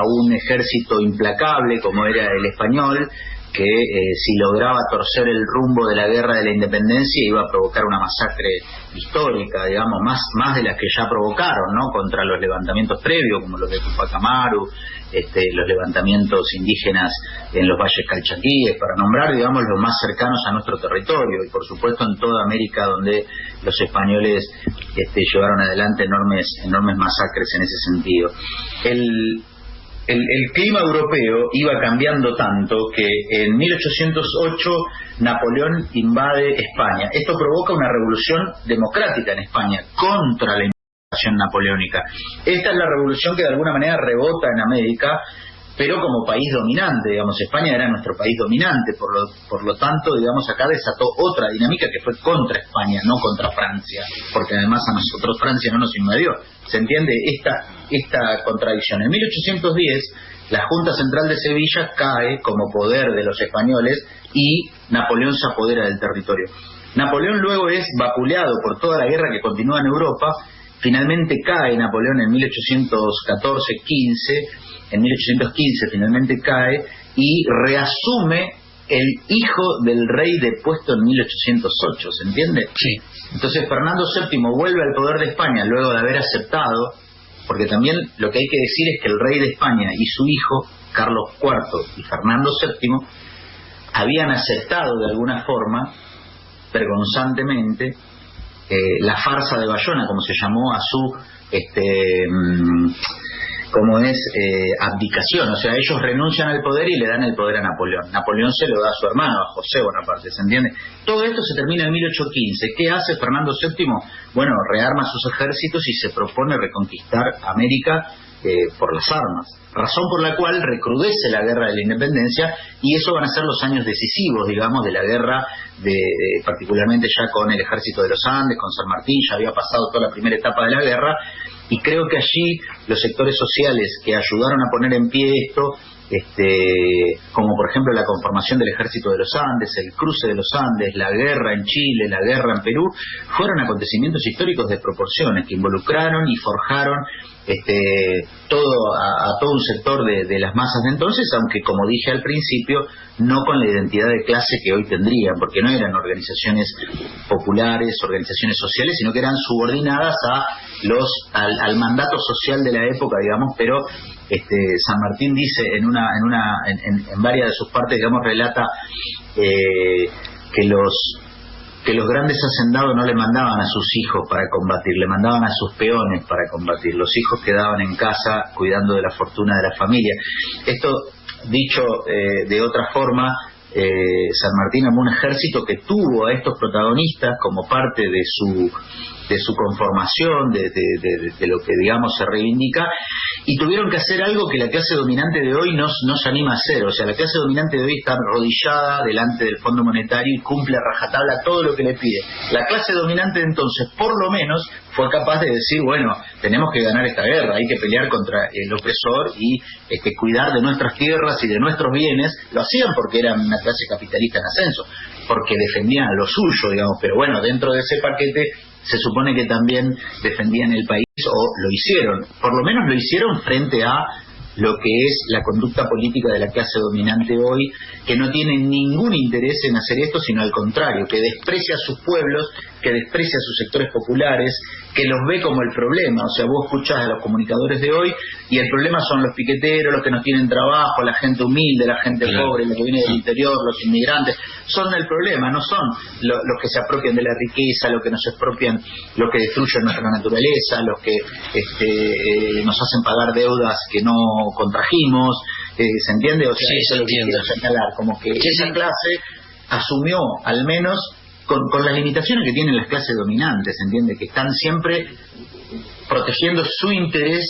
un ejército implacable como era el español, que si lograba torcer el rumbo de la guerra de la independencia iba a provocar una masacre histórica, digamos, más de las que ya provocaron, ¿no? Contra los levantamientos previos, como los de Tupac Amaru, los levantamientos indígenas en los valles calchaquíes, para nombrar, digamos, los más cercanos a nuestro territorio, y por supuesto en toda América, donde los españoles llevaron adelante enormes masacres en ese sentido. El clima europeo iba cambiando tanto que en 1808 Napoleón invade España. Esto provoca una revolución democrática en España contra la invasión napoleónica. Esta es la revolución que de alguna manera rebota en América, pero como país dominante, digamos, España era nuestro país dominante, por lo tanto, digamos, acá desató otra dinámica que fue contra España, no contra Francia, porque además a nosotros Francia no nos invadió. ¿Se entiende esta contradicción? En 1810, la Junta Central de Sevilla cae como poder de los españoles y Napoleón se apodera del territorio. Napoleón luego es vapuleado por toda la guerra que continúa en Europa. Finalmente cae Napoleón en 1814-15, en 1815 finalmente cae y reasume el hijo del rey depuesto en 1808, ¿se entiende? Sí. Entonces Fernando VII vuelve al poder de España luego de haber aceptado, porque también lo que hay que decir es que el rey de España y su hijo, Carlos IV y Fernando VII, habían aceptado de alguna forma, vergonzantemente, la farsa de Bayona, como se llamó a su abdicación. O sea, ellos renuncian al poder y le dan el poder a Napoleón. Napoleón se lo da a su hermano, a José Bonaparte, ¿se entiende? Todo esto se termina en 1815. ¿Qué hace Fernando VII? Bueno, rearma sus ejércitos y se propone reconquistar América por las armas, razón por la cual recrudece la guerra de la independencia, y eso van a ser los años decisivos, digamos, de la guerra, particularmente ya con el ejército de los Andes, con San Martín. Ya había pasado toda la primera etapa de la guerra, y creo que allí los sectores sociales que ayudaron a poner en pie esto, como por ejemplo la conformación del ejército de los Andes, el cruce de los Andes, la guerra en Chile, la guerra en Perú, fueron acontecimientos históricos de proporciones que involucraron y forjaron todo un sector de las masas de entonces, aunque, como dije al principio, no con la identidad de clase que hoy tendrían, porque no eran organizaciones populares, organizaciones sociales, sino que eran subordinadas al mandato social de la época, digamos. Pero San Martín dice en varias de sus partes, digamos, relata que los grandes hacendados no le mandaban a sus hijos para combatir, le mandaban a sus peones para combatir. Los hijos quedaban en casa cuidando de la fortuna de la familia. Esto, dicho de otra forma, San Martín armó un ejército que tuvo a estos protagonistas como parte de su conformación, de lo que digamos se reivindica, y tuvieron que hacer algo que la clase dominante de hoy no se anima a hacer. O sea, la clase dominante de hoy está arrodillada delante del Fondo Monetario y cumple a rajatabla todo lo que le pide. La clase dominante de entonces, por lo menos, fue capaz de decir, bueno, tenemos que ganar esta guerra, hay que pelear contra el opresor y cuidar de nuestras tierras y de nuestros bienes. Lo hacían porque eran una clase capitalista en ascenso, porque defendían lo suyo, digamos, pero bueno, dentro de ese paquete se supone que también defendían el país, o lo hicieron, por lo menos lo hicieron frente a lo que es la conducta política de la clase dominante hoy, que no tiene ningún interés en hacer esto, sino al contrario, que desprecia a sus pueblos, que desprecia a sus sectores populares, que los ve como el problema. O sea, vos escuchás a los comunicadores de hoy y el problema son los piqueteros, los que no tienen trabajo, la gente humilde, la gente pobre, la que viene del interior, los inmigrantes. Son el problema, no son los que se apropian de la riqueza, los que nos expropian, los que destruyen nuestra naturaleza, los que nos hacen pagar deudas que no contrajimos. ¿Se entiende? O sea, sí, eso es lo que quiero señalar, como que esa clase asumió, al menos con las limitaciones que tienen las clases dominantes, ¿entiende? Que están siempre protegiendo su interés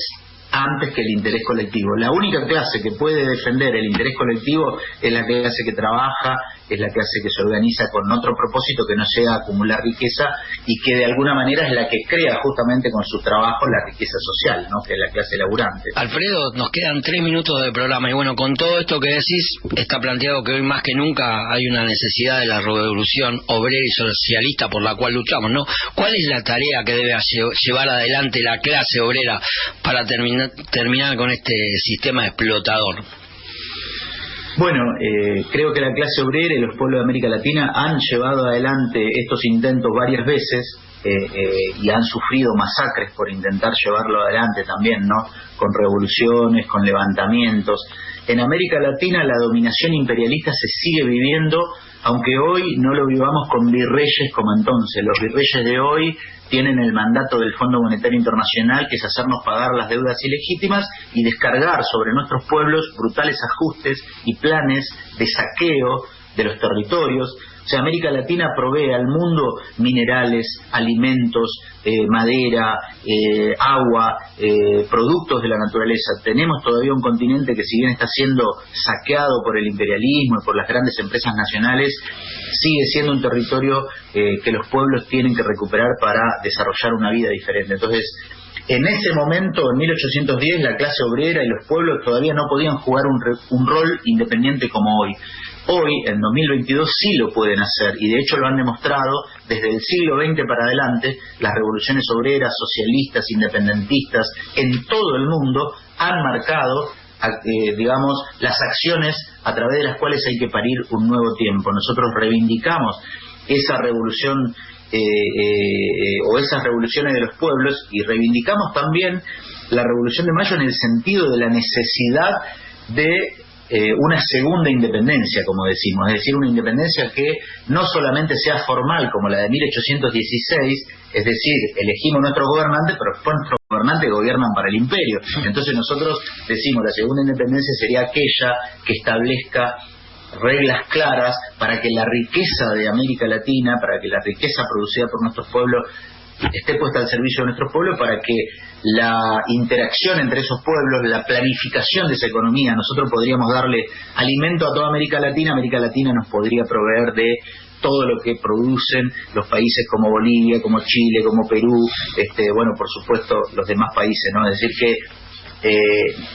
antes que el interés colectivo. La única clase que puede defender el interés colectivo es la clase que trabaja, es la clase que se organiza con otro propósito que no sea acumular riqueza, y que de alguna manera es la que crea justamente con su trabajo la riqueza social, ¿no? Que es la clase laburante. Alfredo, nos quedan 3 minutos de programa y bueno, con todo esto que decís, está planteado que hoy más que nunca hay una necesidad de la revolución obrera y socialista por la cual luchamos, ¿no? ¿Cuál es la tarea que debe llevar adelante la clase obrera para terminar con este sistema explotador? Bueno, creo que la clase obrera y los pueblos de América Latina han llevado adelante estos intentos varias veces y han sufrido masacres por intentar llevarlo adelante también, ¿no? Con revoluciones, con levantamientos. En América Latina la dominación imperialista se sigue viviendo, aunque hoy no lo vivamos con virreyes como entonces. Los virreyes de hoy tienen el mandato del Fondo Monetario Internacional, que es hacernos pagar las deudas ilegítimas y descargar sobre nuestros pueblos brutales ajustes y planes de saqueo de los territorios. O sea, América Latina provee al mundo minerales, alimentos, madera, agua, productos de la naturaleza. Tenemos todavía un continente que, si bien está siendo saqueado por el imperialismo y por las grandes empresas nacionales, sigue siendo un territorio que los pueblos tienen que recuperar para desarrollar una vida diferente. Entonces, en ese momento, en 1810, la clase obrera y los pueblos todavía no podían jugar un rol independiente como hoy. Hoy, en 2022, sí lo pueden hacer, y de hecho lo han demostrado desde el siglo XX para adelante. Las revoluciones obreras, socialistas, independentistas, en todo el mundo han marcado, digamos, las acciones a través de las cuales hay que parir un nuevo tiempo. Nosotros reivindicamos esa revolución o esas revoluciones de los pueblos, y reivindicamos también la Revolución de Mayo en el sentido de la necesidad de una segunda independencia, como decimos, es decir, una independencia que no solamente sea formal como la de 1816, es decir, elegimos nuestros gobernantes, pero después nuestros gobernantes gobiernan para el imperio. Entonces nosotros decimos, la segunda independencia sería aquella que establezca reglas claras para que la riqueza de América Latina, para que la riqueza producida por nuestros pueblos esté puesta al servicio de nuestros pueblos, para que la interacción entre esos pueblos, la planificación de esa economía, nosotros podríamos darle alimento a toda América Latina nos podría proveer de todo lo que producen los países como Bolivia, como Chile, como Perú, bueno, por supuesto los demás países, ¿no? Es decir que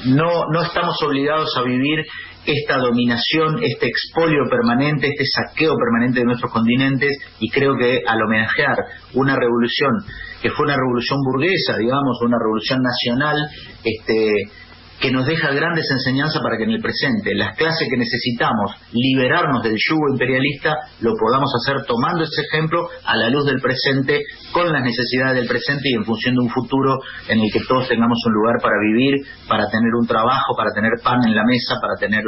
no estamos obligados a vivir esta dominación, este expolio permanente, este saqueo permanente de nuestros continentes, y creo que al homenajear una revolución que fue una revolución burguesa, digamos, una revolución nacional, que nos deja grandes enseñanzas para que en el presente las clases que necesitamos liberarnos del yugo imperialista lo podamos hacer tomando ese ejemplo a la luz del presente, con las necesidades del presente y en función de un futuro en el que todos tengamos un lugar para vivir, para tener un trabajo, para tener pan en la mesa, para tener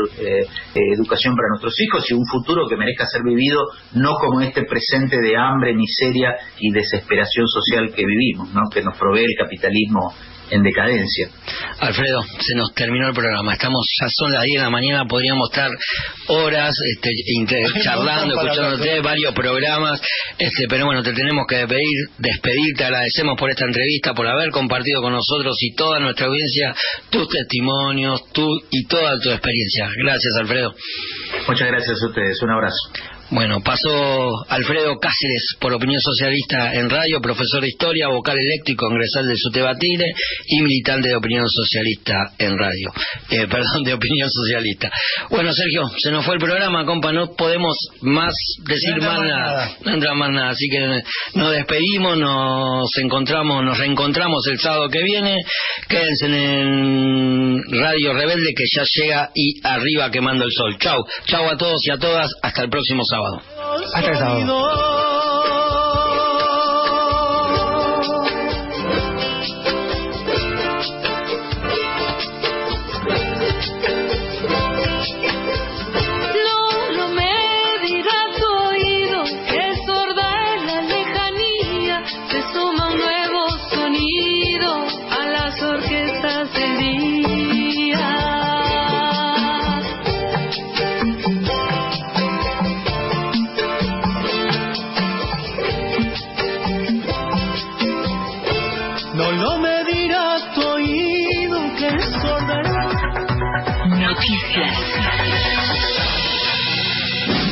educación para nuestros hijos, y un futuro que merezca ser vivido no como este presente de hambre, miseria y desesperación social que vivimos, ¿no? Que nos provee el capitalismo en decadencia. Alfredo, se nos terminó el programa. Ya son las 10 de la mañana, podríamos estar horas charlando, escuchándote, varios programas, pero bueno, te tenemos que despedir, te agradecemos por esta entrevista, por haber compartido con nosotros y toda nuestra audiencia tus testimonios, y toda tu experiencia. Gracias, Alfredo. Muchas gracias a ustedes, un abrazo. Bueno, pasó Alfredo Cáceres por Opinión Socialista en Radio, profesor de Historia, vocal electo y congresal del SUTEBATILE y militante de Opinión Socialista en Radio. De Opinión Socialista. Bueno, Sergio, se nos fue el programa, compa, no podemos decir más nada. No entra más nada, así que nos despedimos, nos reencontramos el sábado que viene. Quédense en Radio Rebelde, que ya llega y arriba quemando el sol. Chau a todos y a todas, hasta el próximo sábado. Hasta el sábado.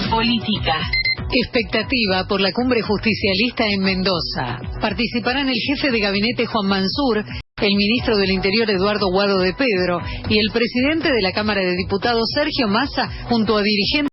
Política. Expectativa por la cumbre justicialista en Mendoza. Participarán el jefe de gabinete Juan Mansur, el ministro del Interior Eduardo Guado de Pedro y el presidente de la Cámara de Diputados Sergio Massa, junto a dirigentes